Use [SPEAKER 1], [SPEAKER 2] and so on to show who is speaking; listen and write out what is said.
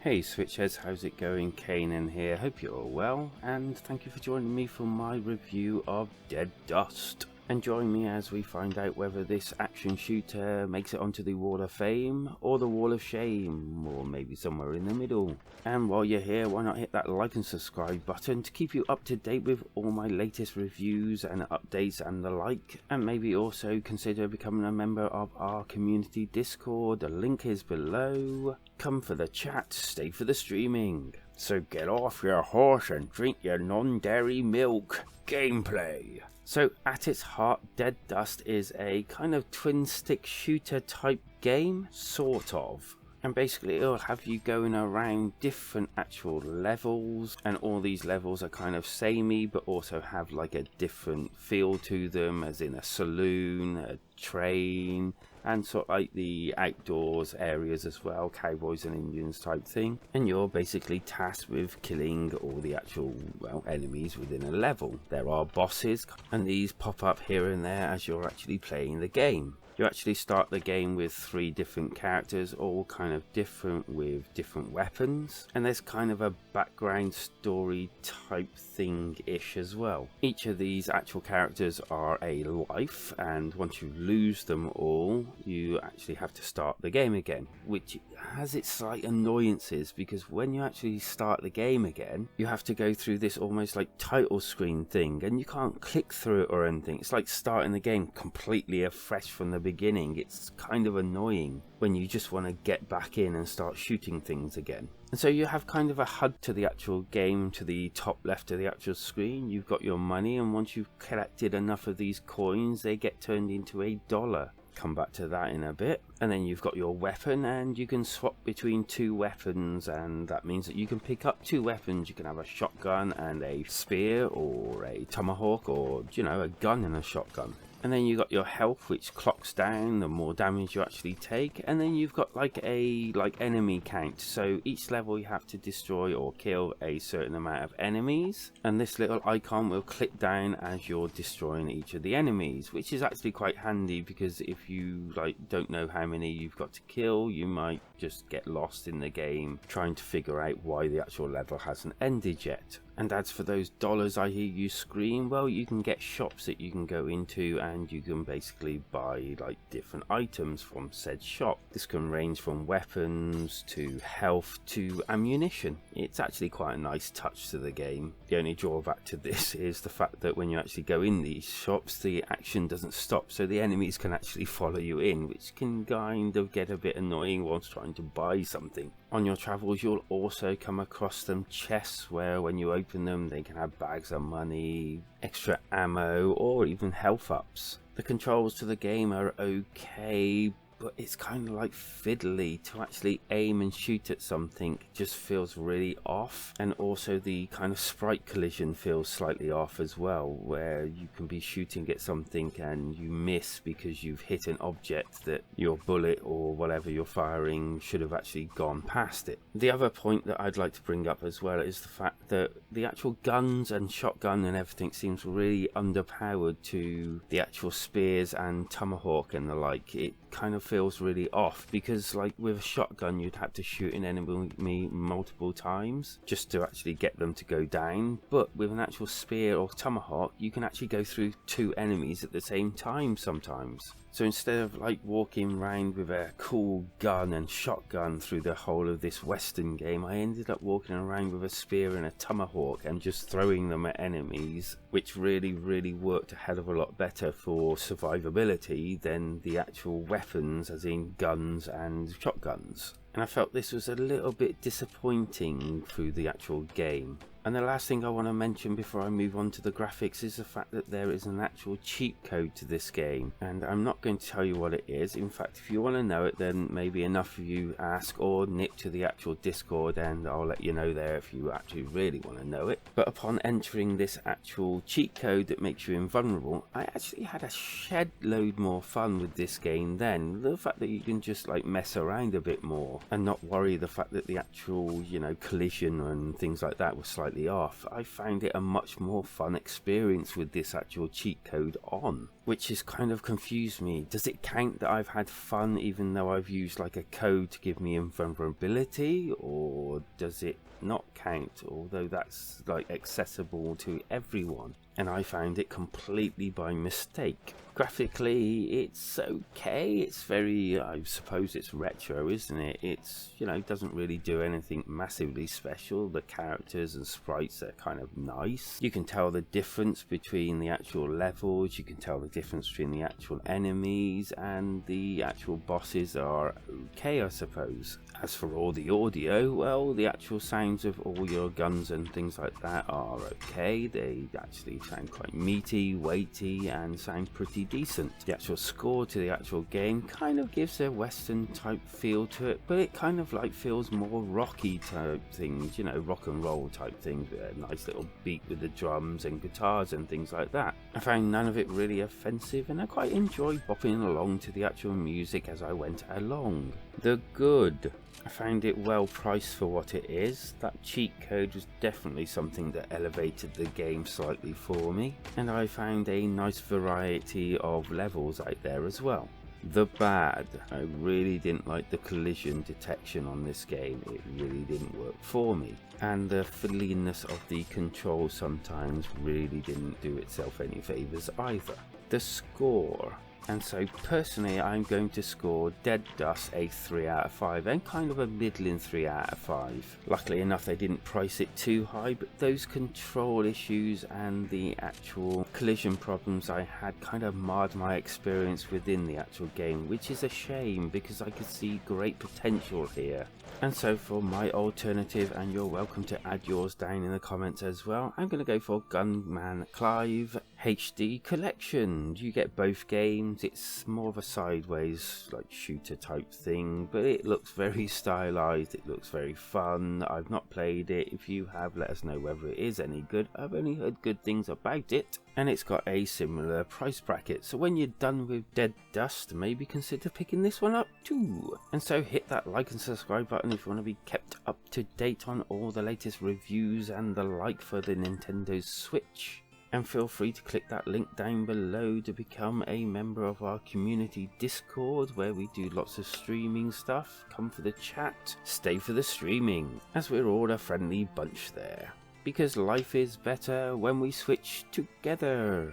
[SPEAKER 1] Hey Switchheads, how's it going? Kanan here, hope you're all well, and thank you for joining me for my review of Dead Dust. And join me as we find out whether this action shooter makes it onto the Wall of Fame, or the Wall of Shame, or maybe somewhere in the middle. And while you're here, why not hit that like and subscribe button to keep you up to date with all my latest reviews and updates and the like. And maybe also consider becoming a member of our community Discord, the link is below. Come for the chat, stay for the streaming. So get off your horse and drink your non-dairy milk. Gameplay. So at its heart, Dead Dust is a kind of twin stick shooter type game, sort of. And basically it'll have you going around different actual levels, and all these levels are kind of samey but also have like a different feel to them, as in a saloon, a train, and sort of like the outdoors areas as well, cowboys and Indians type thing. And you're basically tasked with killing all the actual, well, enemies within a level. There are bosses, and these pop up here and there as you're actually playing the game. You actually start the game with 3 different characters, all kind of different with different weapons, and there's kind of a background story type thing-ish as well. Each of these actual characters are a life, and once you lose them all, you actually have to start the game again, which has its slight annoyances, because when you actually start the game again, you have to go through this almost like title screen thing, and you can't click through it or anything. It's like starting the game completely afresh from the beginning. It's kind of annoying when you just want to get back in and start shooting things again. And so you have kind of a HUD to the actual game. To the top left of the actual screen, you've got your money, and once you've collected enough of these coins, they get turned into $1. Come back to that in a bit. And then you've got your weapon, and you can swap between 2 weapons, and that means that you can pick up 2 weapons. You can have a shotgun and a spear, or a tomahawk, or, you know, a gun and a shotgun. And then you've got your health, which clocks down the more damage you actually take. And then you've got like a enemy count. So each level you have to destroy or kill a certain amount of enemies. And this little icon will click down as you're destroying each of the enemies, which is actually quite handy, because if you don't know how many you've got to kill, you might just get lost in the game trying to figure out why the actual level hasn't ended yet. And as for those dollars I hear you scream, well, you can get shops that you can go into, and you can basically buy different items from said shop. This can range from weapons to health to ammunition. It's actually quite a nice touch to the game. The only drawback to this is the fact that when you actually go in these shops, the action doesn't stop, so the enemies can actually follow you in, which can kind of get a bit annoying whilst trying to buy something. On your travels, you'll also come across some chests where when you open them, they can have bags of money, extra ammo, or even health ups. The controls to the game are okay, but it's kind of fiddly. To actually aim and shoot at something just feels really off, and also the kind of sprite collision feels slightly off as well, where you can be shooting at something and you miss because you've hit an object that your bullet or whatever you're firing should have actually gone past it. The other point that I'd like to bring up as well is the fact that the actual guns and shotgun and everything seems really underpowered to the actual spears and tomahawk and the like. It kind of feels really off, because with a shotgun you'd have to shoot an enemy multiple times just to actually get them to go down, but with an actual spear or tomahawk you can actually go through 2 enemies at the same time sometimes. So instead of walking around with a cool gun and shotgun through the whole of this western game, I ended up walking around with a spear and a tomahawk and just throwing them at enemies, which really worked a hell of a lot better for survivability than the actual weapons, as in guns and shotguns. And I felt this was a little bit disappointing through the actual game. And the last thing I want to mention before I move on to the graphics is the fact that there is an actual cheat code to this game, and I'm not going to tell you what it is. In fact, if you want to know it, then maybe enough of you ask or nip to the actual Discord, and I'll let you know there if you actually really want to know it. But upon entering this actual cheat code that makes you invulnerable, I actually had a shed load more fun with this game then. The fact that you can just mess around a bit more and not worry the fact that the actual collision and things like that was slightly slightly off. I found it a much more fun experience with this actual cheat code on, which has kind of confused me. Does it count that I've had fun even though I've used like a code to give me invulnerability, or does it not count, although that's like accessible to everyone? And I found it completely by mistake. Graphically, it's okay. It's very, I suppose it's retro, isn't it? It's, you know, doesn't really do anything massively special. The characters and sprites are kind of nice. You can tell the difference between the actual levels. You can tell the difference between the actual enemies, and the actual bosses are okay, I suppose. As for all the audio, well, the actual sounds of all your guns and things like that are okay. They actually sound quite meaty, weighty, and sound pretty decent. The actual score to the actual game kind of gives a western type feel to it, but it kind of like feels more rocky type things, you know, rock and roll type things, with a nice little beat with the drums and guitars and things like that. I found none of it really offensive, and I quite enjoyed bopping along to the actual music as I went along. The good. I found it well priced for what it is. That cheat code was definitely something that elevated the game slightly for me, and I found a nice variety of levels out there as well. The bad. I really didn't like the collision detection on this game. It really didn't work for me, and the fiddliness of the controls sometimes really didn't do itself any favours either. The score. And so personally, I'm going to score Dead Dust a 3 out of 5, and kind of a middling 3 out of 5. Luckily enough, they didn't price it too high, but those control issues and the actual collision problems I had kind of marred my experience within the actual game, which is a shame because I could see great potential here. And so for my alternative, and you're welcome to add yours down in the comments as well, I'm going to go for Gunman Clive HD Collection. You get both games. It's more of a sideways like shooter type thing, but it looks very stylized. It looks very fun. I've not played it. If you have, let us know whether it is any good. I've only heard good things about it, and it's got a similar price bracket. So when you're done with Dead Dust, maybe consider picking this one up too. And so hit that like and subscribe button if you want to be kept up to date on all the latest reviews and the like for the Nintendo Switch. And feel free to click that link down below to become a member of our community Discord, where we do lots of streaming stuff. Come for the chat, stay for the streaming, as we're all a friendly bunch there. Because life is better when we switch together.